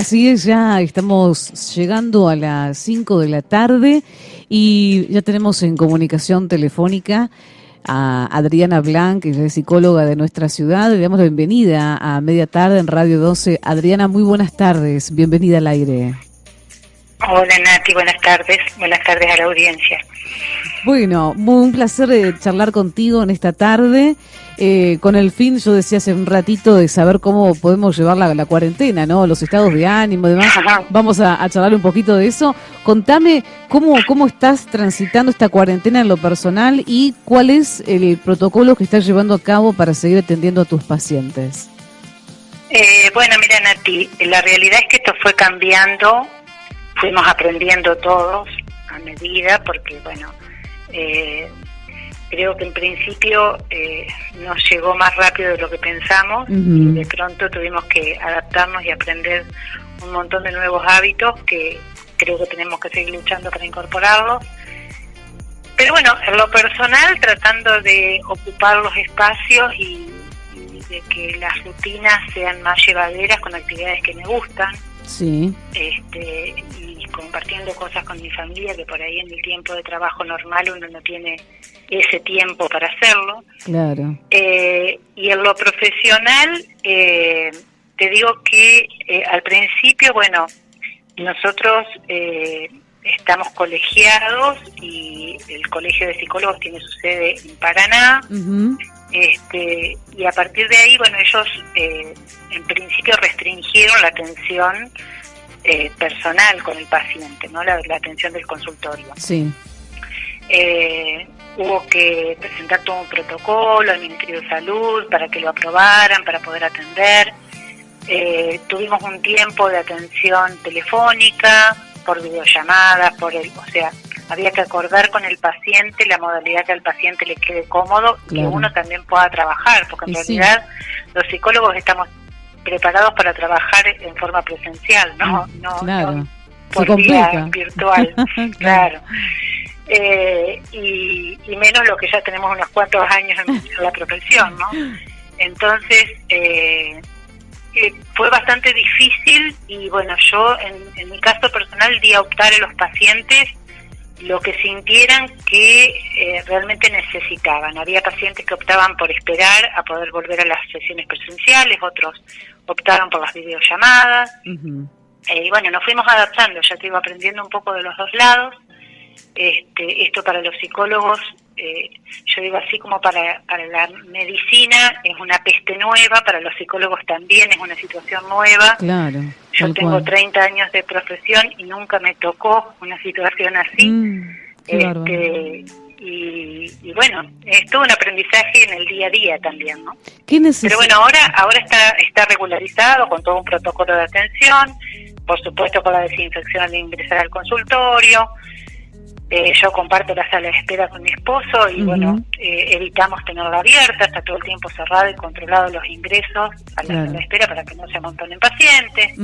Así es, ya estamos llegando a las 5 de la tarde y ya tenemos en comunicación telefónica a Adriana Blanc, que es psicóloga de nuestra ciudad. Le damos la bienvenida a Media Tarde en Radio 12. Adriana, muy buenas tardes, bienvenida al aire. Hola Nati, buenas tardes a la audiencia. Bueno, un placer charlar contigo en esta tarde, con el fin, yo decía hace un ratito, de saber cómo podemos llevar la cuarentena, ¿no? Los estados de ánimo y demás. Vamos a charlar un poquito de eso. Contame cómo estás transitando esta cuarentena en lo personal y cuál es el protocolo que estás llevando a cabo para seguir atendiendo a tus pacientes. Bueno, mira Nati, la realidad es que esto fue cambiando, fuimos aprendiendo todos a medida, porque bueno, creo que en principio nos llegó más rápido de lo que pensamos. Y de pronto tuvimos que adaptarnos y aprender un montón de nuevos hábitos que creo que tenemos que seguir luchando para incorporarlos. Pero bueno, en lo personal, tratando de ocupar los espacios y de que las rutinas sean más llevaderas con actividades que me gustan. Sí. Y compartiendo cosas con mi familia, que por ahí en el tiempo de trabajo normal uno no tiene ese tiempo para hacerlo. Claro. Y en lo profesional, te digo que al principio, bueno, nosotros estamos colegiados y el Colegio de Psicólogos tiene su sede en Paraná. Y a partir de ahí, bueno, ellos en principio restringieron la atención personal con el paciente, ¿no? La atención del consultorio. Sí. Hubo que presentar todo un protocolo al Ministerio de Salud para que lo aprobaran, para poder atender. Tuvimos un tiempo de atención telefónica, por videollamadas, había que acordar con el paciente la modalidad que al paciente le quede cómodo, claro, que uno también pueda trabajar, porque en realidad los psicólogos estamos preparados para trabajar en forma presencial, no por vía virtual. Claro. Y menos lo que ya tenemos unos cuantos años en la profesión, ¿no? Entonces, fue bastante difícil y bueno, yo en mi caso personal di a optar a los pacientes lo que sintieran que realmente necesitaban. Había pacientes que optaban por esperar a poder volver a las sesiones presenciales, otros optaron por las videollamadas. Y bueno, nos fuimos adaptando, ya te iba aprendiendo un poco de los dos lados. Esto para los psicólogos, yo digo así como para la medicina es una peste nueva, para los psicólogos también es una situación nueva. Claro. Yo tengo 30 años de profesión y nunca me tocó una situación así. Y bueno, es todo un aprendizaje en el día a día también, ¿no? Pero bueno, ahora está regularizado con todo un protocolo de atención, por supuesto con la desinfección al ingresar al consultorio. Yo comparto la sala de espera con mi esposo y bueno, evitamos tenerla abierta, está todo el tiempo cerrado y controlado los ingresos a la sala de espera para que no se amontonen pacientes,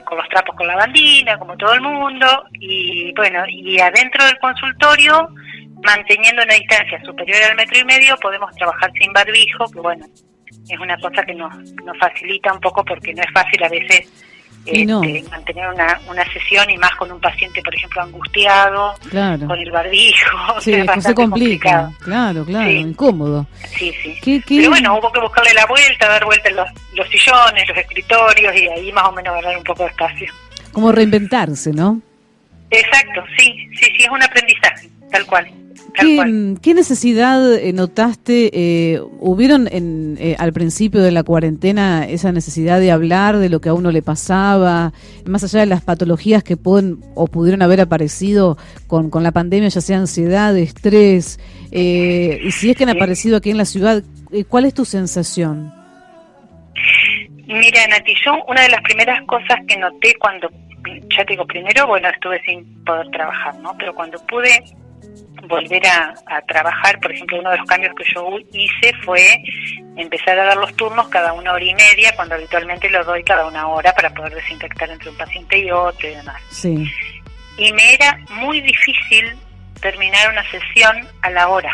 con los trapos con lavandina, como todo el mundo, y bueno, y adentro del consultorio, manteniendo una distancia superior al 1,5 metros, podemos trabajar sin barbijo, que bueno, es una cosa que nos facilita un poco porque no es fácil a veces mantener una sesión y más con un paciente, por ejemplo, angustiado, con el barbijo. Sí, es se complica, complicado. Claro, incómodo. Sí. Pero bueno, hubo que buscarle la vuelta, dar vuelta los sillones, los escritorios y ahí más o menos ganar un poco de espacio. Como reinventarse, ¿no? Exacto, sí, es un aprendizaje, tal cual. ¿Qué necesidad notaste? ¿Hubieron al principio de la cuarentena esa necesidad de hablar de lo que a uno le pasaba, más allá de las patologías que pueden o pudieron haber aparecido con la pandemia, ya sea ansiedad, estrés? Y si es que han aparecido aquí en la ciudad, ¿cuál es tu sensación? Mira, Nati, yo una de las primeras cosas que noté cuando, ya te digo, primero, bueno, estuve sin poder trabajar, ¿no? Pero cuando pude volver a trabajar, por ejemplo, uno de los cambios que yo hice fue empezar a dar los turnos cada 1 hora y media, cuando habitualmente los doy cada 1 hora para poder desinfectar entre un paciente y otro y demás. Sí. Y me era muy difícil terminar una sesión a la hora.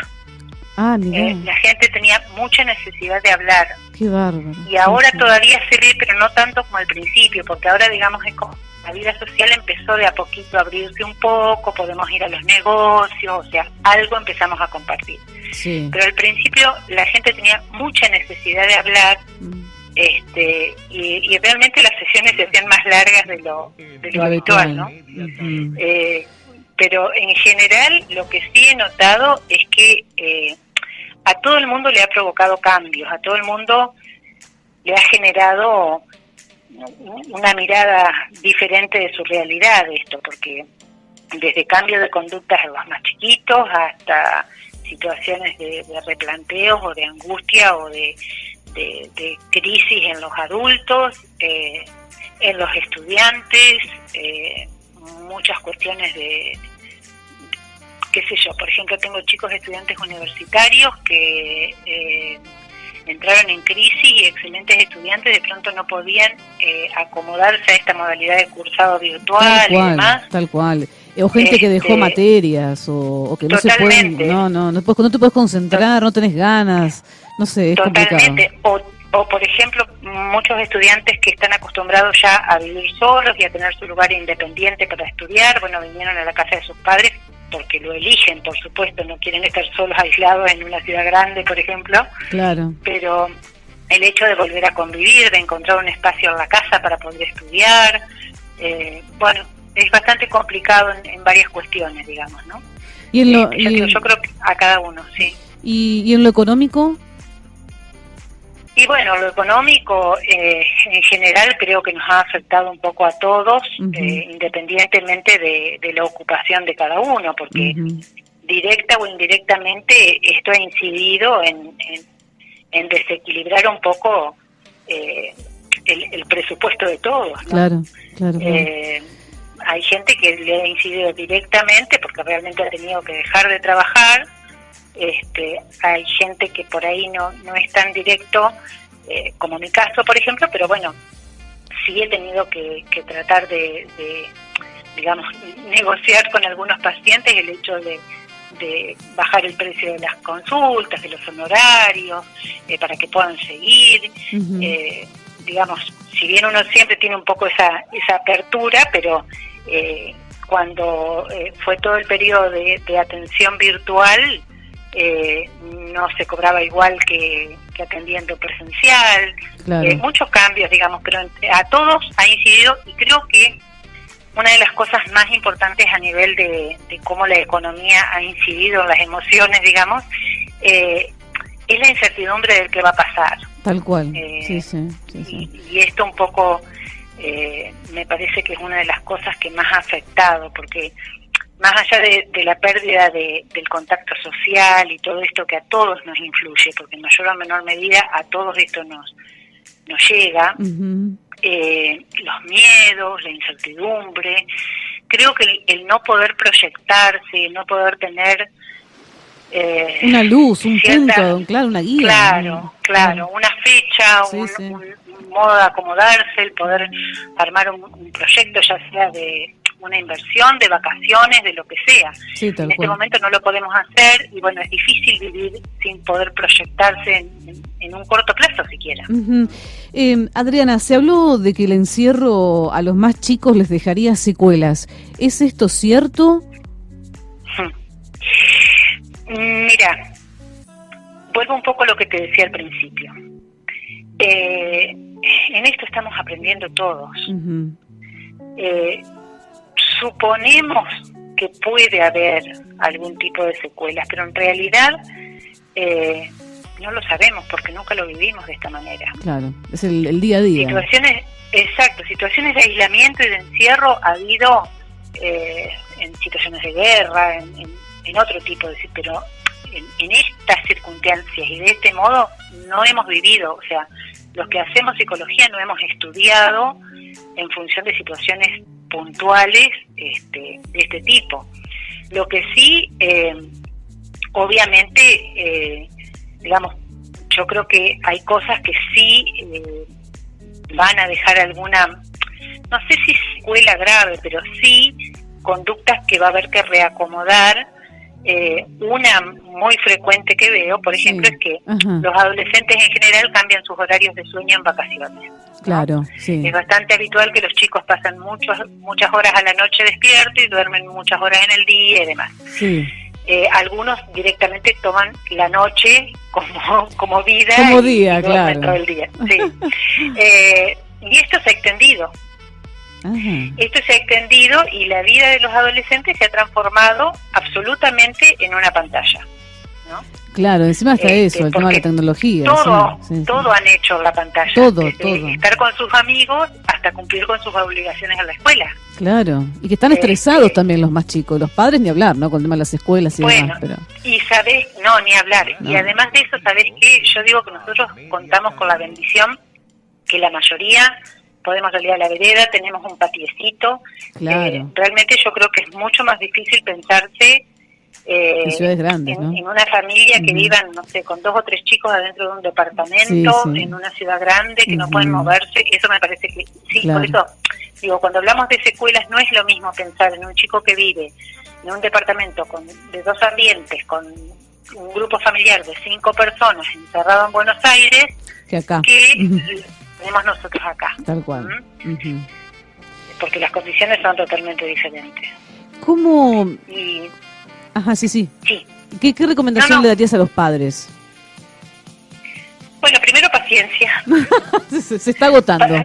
La gente tenía mucha necesidad de hablar, Qué bárbaro. Y ahora todavía se ve, pero no tanto como al principio, porque ahora, digamos, es como la vida social empezó de a poquito a abrirse un poco, podemos ir a los negocios, o sea, algo empezamos a compartir. Sí. Pero al principio la gente tenía mucha necesidad de hablar, y realmente las sesiones se hacían más largas de lo habitual, ¿no? Pero en general lo que sí he notado es que a todo el mundo le ha provocado cambios, a todo el mundo le ha generado una mirada diferente de su realidad esto, porque desde cambio de conductas en los más chiquitos hasta situaciones de replanteos o de angustia o de crisis en los adultos, en los estudiantes, muchas cuestiones de qué sé yo, por ejemplo, tengo chicos estudiantes universitarios que entraron en crisis y excelentes estudiantes de pronto no podían acomodarse a esta modalidad de cursado virtual y demás. Tal cual. O gente que dejó materias o que no totalmente. se pueden, no te puedes concentrar, no tenés ganas, no sé, es totalmente. complicado. O por ejemplo, muchos estudiantes que están acostumbrados ya a vivir solos y a tener su lugar independiente para estudiar, bueno, vinieron a la casa de sus padres porque lo eligen, por supuesto, no quieren estar solos, aislados en una ciudad grande, por ejemplo. Claro. Pero el hecho de volver a convivir, de encontrar un espacio en la casa para poder estudiar, bueno, es bastante complicado en varias cuestiones, digamos, ¿no? Y en yo creo que a cada uno, sí. ¿Y en lo económico? Y bueno, lo económico en general creo que nos ha afectado un poco a todos, independientemente de la ocupación de cada uno, porque directa o indirectamente esto ha incidido en desequilibrar un poco el presupuesto de todos, ¿no? Claro. Hay gente que le ha incidido directamente porque realmente ha tenido que dejar de trabajar. Hay gente que por ahí no es tan directo, como mi caso, por ejemplo, pero bueno, sí he tenido que tratar de, digamos, negociar con algunos pacientes el hecho de bajar el precio de las consultas, de los honorarios, para que puedan seguir. Digamos, si bien uno siempre tiene un poco esa apertura, pero cuando fue todo el periodo de atención virtual, no se cobraba igual que atendiendo presencial. Claro. Muchos cambios, digamos, pero a todos ha incidido, y creo que una de las cosas más importantes a nivel de cómo la economía ha incidido en las emociones, digamos, es la incertidumbre del que va a pasar. Tal cual. Sí. Y esto un poco me parece que es una de las cosas que más ha afectado, porque más allá de la pérdida del contacto social y todo esto que a todos nos influye, porque en mayor o menor medida a todos esto nos llega, los miedos, la incertidumbre, creo que el no poder proyectarse, el no poder tener una luz, un punto, claro, una guía. Claro, una fecha, un modo de acomodarse, el poder armar un proyecto, ya sea de una inversión, de vacaciones, de lo que sea. En este momento no lo podemos hacer y bueno, es difícil vivir sin poder proyectarse en un corto plazo siquiera. Adriana, se habló de que el encierro a los más chicos les dejaría secuelas. ¿Es esto cierto? Mira, vuelvo un poco a lo que te decía al principio. En esto estamos aprendiendo todos. Suponemos que puede haber algún tipo de secuelas, pero en realidad no lo sabemos porque nunca lo vivimos de esta manera. Claro, es el día a día. Situaciones de aislamiento y de encierro ha habido en situaciones de guerra, en otro tipo de... pero en estas circunstancias y de este modo no hemos vivido, o sea, los que hacemos psicología no hemos estudiado en función de situaciones puntuales de este tipo. Lo que sí, obviamente, digamos, yo creo que hay cosas que sí van a dejar alguna, no sé si secuela grave, pero sí conductas que va a haber que reacomodar Una muy frecuente que veo, por ejemplo, es que los adolescentes en general cambian sus horarios de sueño en vacaciones. Claro, sí. Es bastante habitual que los chicos pasan muchas horas a la noche despiertos y duermen muchas horas en el día y demás. Sí. Algunos directamente toman la noche como vida como y día, duermen claro. todo el día. Sí. Y esto se ha extendido. Esto se ha extendido y la vida de los adolescentes se ha transformado absolutamente en una pantalla, ¿no? Claro, encima está eso, el tema de la tecnología. Todo han hecho en la pantalla. Todo. Estar con sus amigos hasta cumplir con sus obligaciones en la escuela. Claro, y que están estresados también los más chicos, los padres ni hablar, ¿no? Con el tema de las escuelas y demás. Pero... y sabés, ni hablar. No. Y además de eso, ¿sabés qué? Yo digo que nosotros contamos con la bendición que la mayoría podemos salir a la vereda, tenemos un patiecito. Claro. Realmente yo creo que es mucho más difícil pensarse en ciudades grandes, ¿no? En una familia que vivan, no sé, con 2 o 3 chicos adentro de un departamento, en una ciudad grande, que no pueden moverse. Eso me parece que sí, claro. Por eso digo, cuando hablamos de secuelas no es lo mismo pensar en un chico que vive en un departamento de 2 ambientes, con un grupo familiar de 5 personas encerrado en Buenos Aires, que acá. Tenemos nosotros acá. Tal cual. Porque las condiciones son totalmente diferentes. ¿Cómo? Ajá, sí. ¿Qué recomendación le darías a los padres? Bueno, primero paciencia. se está agotando.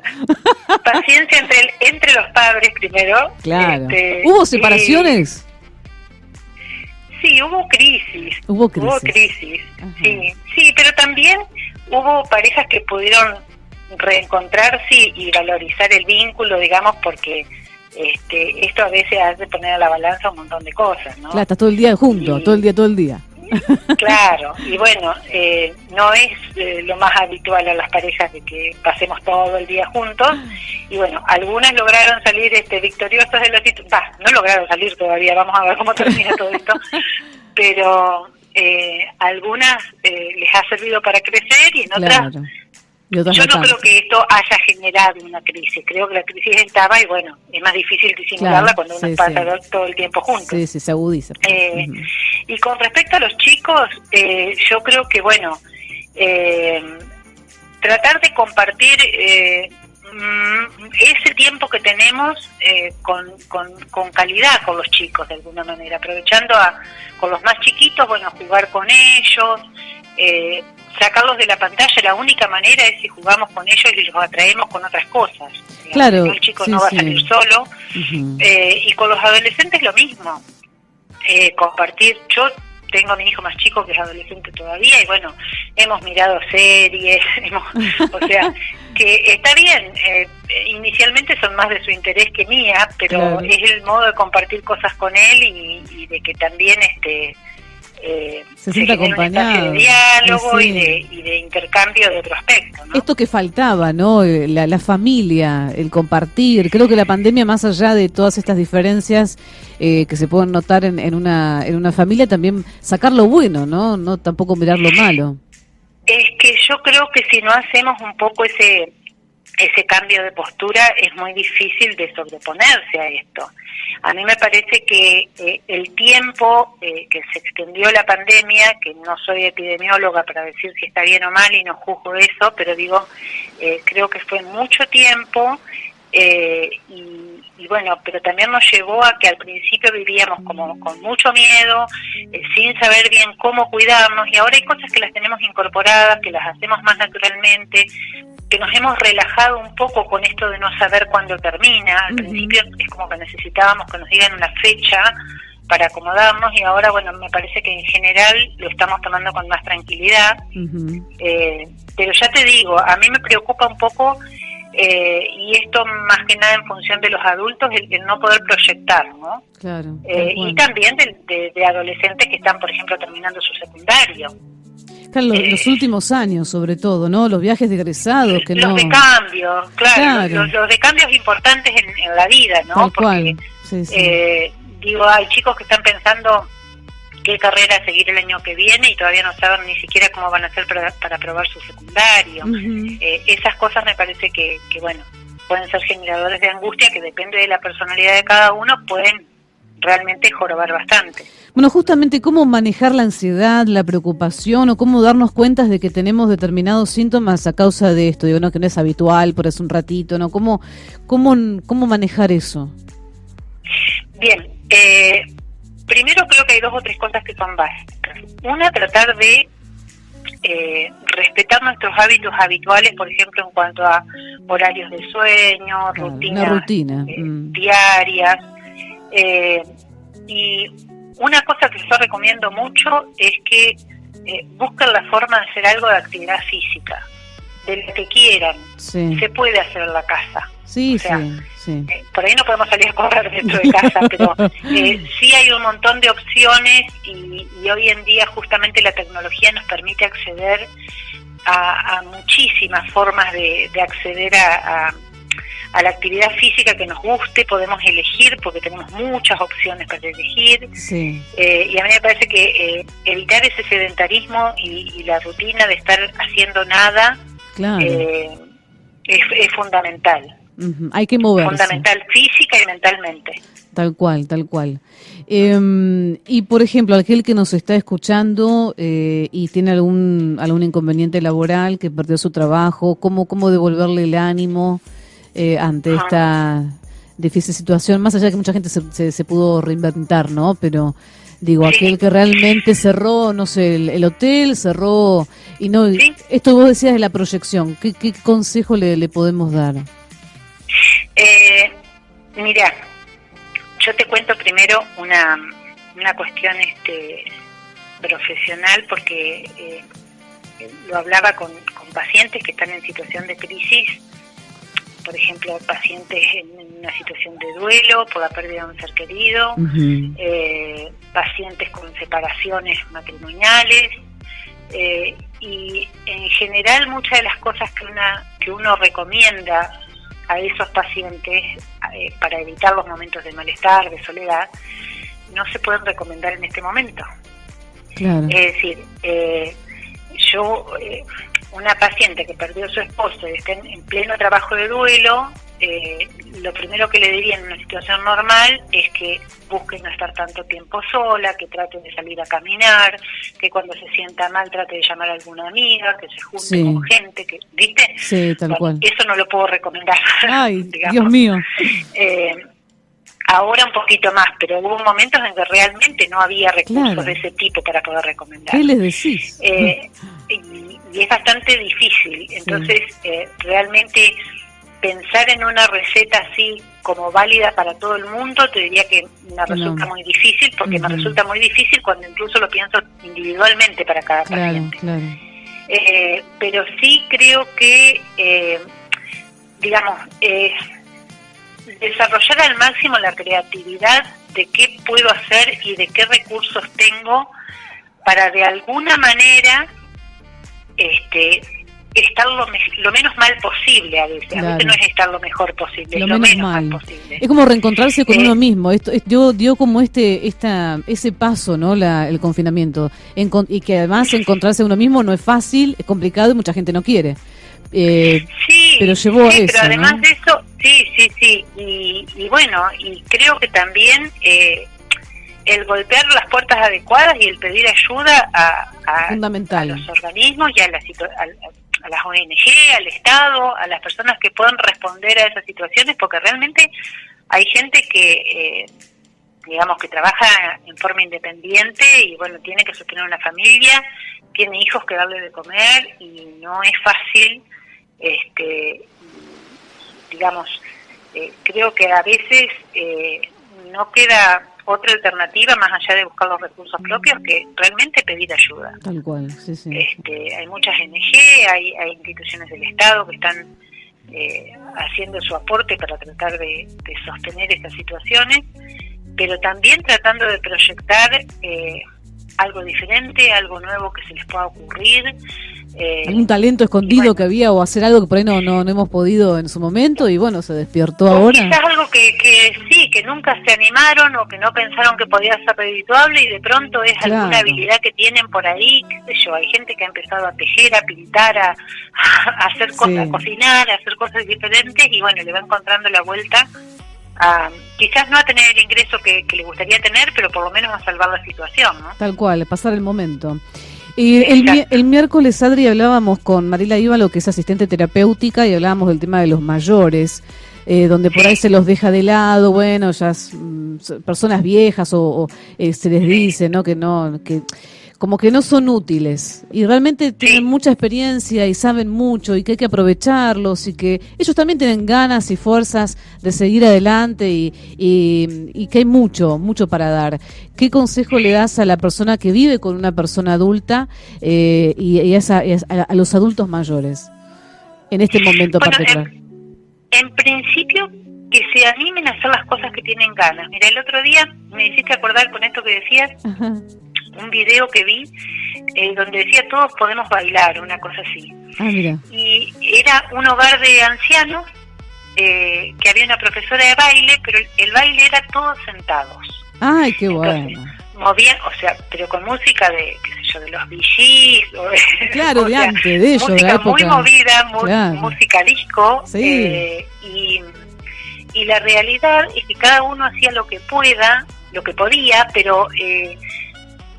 Paciencia entre los padres primero. Claro. ¿Hubo separaciones? Sí, hubo crisis. Hubo crisis. Sí, pero también hubo parejas que pudieron reencontrarse y valorizar el vínculo, digamos, porque esto a veces hace poner a la balanza un montón de cosas, ¿no? Claro, estás todo el día juntos, todo el día. Claro, y bueno, no es lo más habitual a las parejas de que pasemos todo el día juntos, y bueno, algunas lograron salir victoriosas de la situación, no lograron salir todavía, vamos a ver cómo termina todo esto, pero algunas les ha servido para crecer y en otras... Claro. Yo no creo que esto haya generado una crisis, creo que la crisis estaba y bueno, es más difícil disimularla cuando uno pasa todo el tiempo juntos. Sí, se agudiza. Y con respecto a los chicos, yo creo que bueno, tratar de compartir ese tiempo que tenemos con calidad con los chicos de alguna manera, aprovechando con los más chiquitos, bueno, jugar con ellos, sacarlos de la pantalla. La única manera es si jugamos con ellos y los atraemos con otras cosas. Claro. El chico no va a salir solo. Y con los adolescentes lo mismo. Compartir. Yo tengo a mi hijo más chico que es adolescente todavía y bueno, hemos mirado series, o sea, que está bien, inicialmente son más de su interés que mía, pero claro, es el modo de compartir cosas con él y de que también se siente acompañado, de diálogo y de intercambio de otro aspecto, ¿no? Esto que faltaba, ¿no? La familia, el compartir. Creo que la pandemia, más allá de todas estas diferencias que se pueden notar en una familia, también sacar lo bueno, no tampoco mirar lo malo. Es que yo creo que si no hacemos un poco ese cambio de postura es muy difícil de sobreponerse a esto. A mí me parece que el tiempo que se extendió la pandemia, que no soy epidemióloga para decir si está bien o mal y no juzgo eso, pero digo, creo que fue mucho tiempo y bueno, pero también nos llevó a que al principio vivíamos como con mucho miedo, sin saber bien cómo cuidarnos, y ahora hay cosas que las tenemos incorporadas, que las hacemos más naturalmente, que nos hemos relajado un poco con esto de no saber cuándo termina. Al principio es como que necesitábamos que nos digan una fecha para acomodarnos, y ahora, bueno, me parece que en general lo estamos tomando con más tranquilidad. Pero ya te digo, a mí me preocupa un poco, y esto más que nada en función de los adultos, el no poder proyectar, ¿no? Claro. Y también de adolescentes que están, por ejemplo, terminando su secundario. Claro, los últimos años, sobre todo, ¿no? Los viajes de egresados, que los de cambio, claro. Los de cambios importantes en la vida, ¿no? Tal Porque, cual. Sí. Digo, hay chicos que están pensando qué carrera seguir el año que viene y todavía no saben ni siquiera cómo van a hacer para aprobar su secundario. Esas cosas me parece que, bueno, pueden ser generadores de angustia, que depende de la personalidad de cada uno, pueden realmente jorobar bastante. Bueno, justamente cómo manejar la ansiedad, la preocupación o cómo darnos cuenta de que tenemos determinados síntomas a causa de esto, digo, no, que no es habitual, por eso un ratito, ¿no? ¿Cómo manejar eso? Bien, primero creo que hay 2 o 3 cosas que son básicas. Una, tratar de respetar nuestros hábitos habituales, por ejemplo, en cuanto a horarios de sueño, rutinas diarias. Y una cosa que yo recomiendo mucho es que busquen la forma de hacer algo de actividad física, de lo que quieran. Sí. Se puede hacer en la casa. Sí, o sea, sí. Por ahí no podemos salir a correr dentro de casa, pero sí hay un montón de opciones y hoy en día justamente la tecnología nos permite acceder a muchísimas formas de acceder a la actividad física que nos guste. Podemos elegir porque tenemos muchas opciones para elegir. Sí. Y a mí me parece que evitar ese sedentarismo y la rutina de estar haciendo nada, claro, es fundamental. Hay que moverse. Fundamental física y mentalmente. Tal cual. Y por ejemplo, aquel que nos está escuchando y tiene algún inconveniente laboral, que perdió su trabajo, ¿cómo devolverle el ánimo ante esta difícil situación? Más allá de que mucha gente se pudo reinventar, ¿no? Pero digo, sí, aquel que realmente cerró, no sé, el hotel, cerró, y no, sí, esto vos decías de la proyección, ¿qué consejo le podemos dar? Mira, yo te cuento primero una cuestión profesional, porque lo hablaba con pacientes que están en situación de crisis, por ejemplo, pacientes en una situación de duelo por la pérdida de un ser querido, pacientes con separaciones matrimoniales, y en general muchas de las cosas que uno recomienda a esos pacientes para evitar los momentos de malestar, de soledad, no se pueden recomendar en este momento. Claro. Es decir, una paciente que perdió a su esposo y está en pleno trabajo de duelo, lo primero que le diría en una situación normal es que busque no estar tanto tiempo sola, que trate de salir a caminar, que cuando se sienta mal trate de llamar a alguna amiga, que se junte, sí, con gente, que, ¿viste? Sí, tal cual. Eso no lo puedo recomendar. Ay, Dios mío. Ahora un poquito más, pero hubo momentos en que realmente no había recursos, claro, de ese tipo para poder recomendar. ¿Qué les decís? Y es bastante difícil. Entonces, realmente pensar en una receta así como válida para todo el mundo, te diría que me resulta muy difícil, porque me resulta muy difícil cuando incluso lo pienso individualmente para cada paciente. Claro. Pero sí creo que, desarrollar al máximo la creatividad de qué puedo hacer y de qué recursos tengo para de alguna manera estar lo menos mal posible a veces. Claro. A veces no es estar lo mejor posible, lo menos mal posible. Es como reencontrarse con uno mismo. Dio como ese paso, ¿no? El confinamiento. Y que además encontrarse a uno mismo no es fácil, es complicado y mucha gente no quiere. Sí, pero llevó a eso, pero además, ¿no?, de eso, sí. Y bueno, y creo que también el golpear las puertas adecuadas y el pedir ayuda a los organismos y a las ONG, al Estado, a las personas que puedan responder a esas situaciones, porque realmente hay gente que, que trabaja en forma independiente y bueno, tiene que sostener una familia, tiene hijos que darle de comer y no es fácil, creo que a veces no queda otra alternativa más allá de buscar los recursos propios que realmente pedir ayuda. Tal cual, sí. Hay muchas ONG, hay instituciones del Estado que están haciendo su aporte para tratar de sostener estas situaciones, pero también tratando de proyectar algo diferente, algo nuevo que se les pueda ocurrir. Algún talento escondido que había, o hacer algo que por ahí no hemos podido en su momento y bueno, se despertó ahora. Quizás algo que nunca se animaron o que no pensaron que podía ser redituable y de pronto es alguna habilidad que tienen por ahí, qué sé yo, hay gente que ha empezado a tejer, a pintar, a hacer cosas, a cocinar, a hacer cosas diferentes y bueno, le va encontrando la vuelta quizás no a tener el ingreso que le gustaría tener, pero por lo menos a salvar la situación, ¿no? Tal cual, pasar el momento. El miércoles, Adri, hablábamos con Marila Ívalo, que es asistente terapéutica, y hablábamos del tema de los mayores, donde por ahí se los deja de lado, bueno, ya personas viejas o se les dice, ¿no? Que como que no son útiles y realmente tienen mucha experiencia y saben mucho y que hay que aprovecharlos y que ellos también tienen ganas y fuerzas de seguir adelante y que hay mucho para dar. ¿Qué consejo le das a la persona que vive con una persona adulta y a los adultos mayores en este momento particular? En principio, que se animen a hacer las cosas que tienen ganas. Mira, el otro día me hiciste acordar con esto que decías. Ajá. Un video que vi donde decía todos podemos bailar, una cosa así. Mira. Y era un hogar de ancianos que había una profesora de baile, pero el baile era todos sentados. ¡Ay, qué bueno! Entonces, movían, o sea, pero con música de, qué sé yo, de los Bee Gees, claro, de antes, de ellos, música de la época. Muy movida, claro. Música disco, sí. Y la realidad es que cada uno hacía lo que podía, pero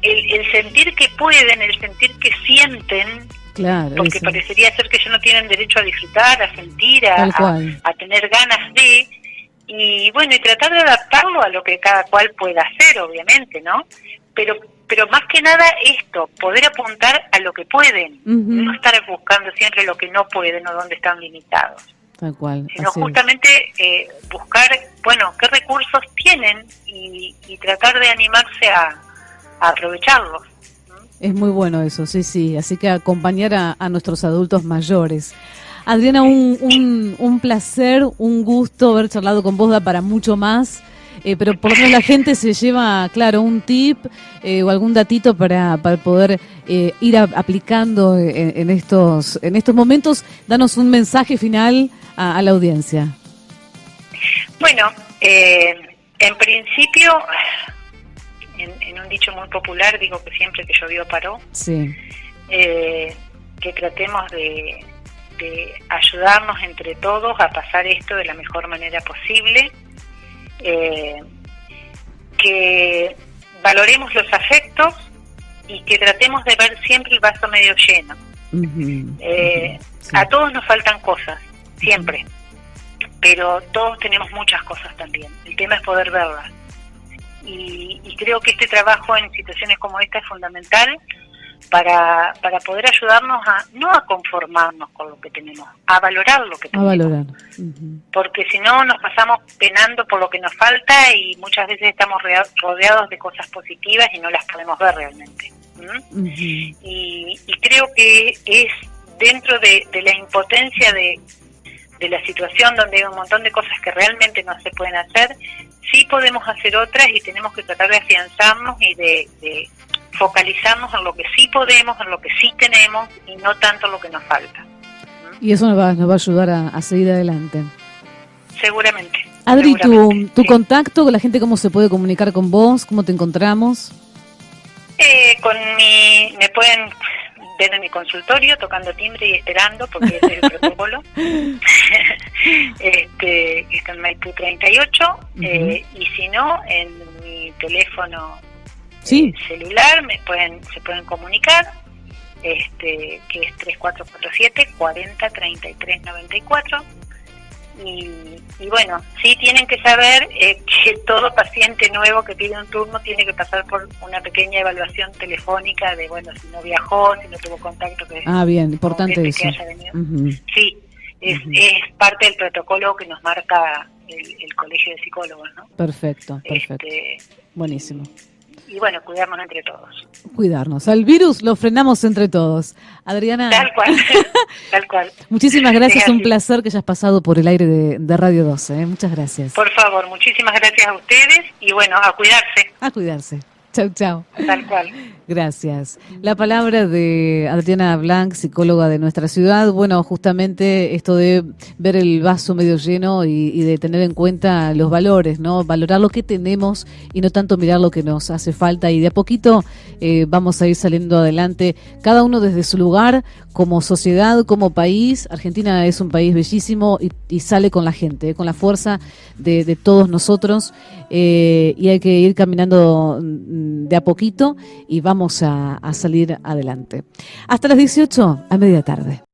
el sentir que pueden, el sentir que sienten, claro, porque eso. Parecería ser que ellos no tienen derecho a disfrutar, a sentir, a tener ganas de, y bueno, y tratar de adaptarlo a lo que cada cual pueda hacer, obviamente, ¿no? Pero más que nada esto, poder apuntar a lo que pueden, no estar buscando siempre lo que no pueden o donde están limitados. Tal cual. Sino justamente buscar, bueno, qué recursos tienen y tratar de animarse a aprovecharlos. Es muy bueno eso, sí, así que acompañar a nuestros adultos mayores. Adriana, un placer, un gusto haber charlado con vos, da para mucho más, pero por lo menos la gente se lleva, claro, un tip o algún datito para poder ir aplicando en estos momentos. Danos un mensaje final a la audiencia. Bueno, en principio, en un dicho muy popular, digo que siempre que llovió paró. Sí. Que tratemos de ayudarnos entre todos a pasar esto de la mejor manera posible, que valoremos los afectos y que tratemos de ver siempre el vaso medio lleno. Sí. A todos nos faltan cosas, siempre, pero todos tenemos muchas cosas también. El tema es poder verlas. Y creo que este trabajo en situaciones como esta es fundamental para poder ayudarnos no a conformarnos con lo que tenemos, a valorar lo que tenemos. A valorar. Porque si no nos pasamos penando por lo que nos falta y muchas veces estamos rodeados de cosas positivas y no las podemos ver realmente. Y creo que es dentro de la impotencia de la situación donde hay un montón de cosas que realmente no se pueden hacer, sí podemos hacer otras y tenemos que tratar de afianzarnos y de focalizarnos en lo que sí podemos, en lo que sí tenemos y no tanto en lo que nos falta. Y eso nos va a ayudar a seguir adelante. Seguramente. Adri, tu contacto, la gente cómo se puede comunicar con vos, cómo te encontramos. Me pueden ver en mi consultorio tocando timbre y esperando porque ese es el protocolo. Que está en Maipú 38 y si no en mi teléfono celular se pueden comunicar, que es 3447 40 33 94. Y bueno, sí tienen que saber que todo paciente nuevo que pide un turno tiene que pasar por una pequeña evaluación telefónica de, bueno, si no viajó, si no tuvo contacto. Bien, importante eso. Sí, es parte del protocolo que nos marca el Colegio de Psicólogos, ¿no? Perfecto. Buenísimo. Y bueno, cuidarnos entre todos. Cuidarnos. Al virus lo frenamos entre todos. Adriana. Tal cual. Muchísimas gracias, un placer que hayas pasado por el aire de Radio 12. Muchas gracias. Por favor, muchísimas gracias a ustedes y bueno, a cuidarse. A cuidarse. Chau, chau. Tal cual. Gracias. La palabra de Adriana Blanc, psicóloga de nuestra ciudad. Bueno, justamente esto de ver el vaso medio lleno y de tener en cuenta los valores, ¿no? Valorar lo que tenemos y no tanto mirar lo que nos hace falta. Y de a poquito vamos a ir saliendo adelante, cada uno desde su lugar, como sociedad, como país. Argentina es un país bellísimo y sale con la gente, con la fuerza de todos nosotros. Y hay que ir caminando de a poquito y vamos a salir adelante. Hasta las 18, a media tarde.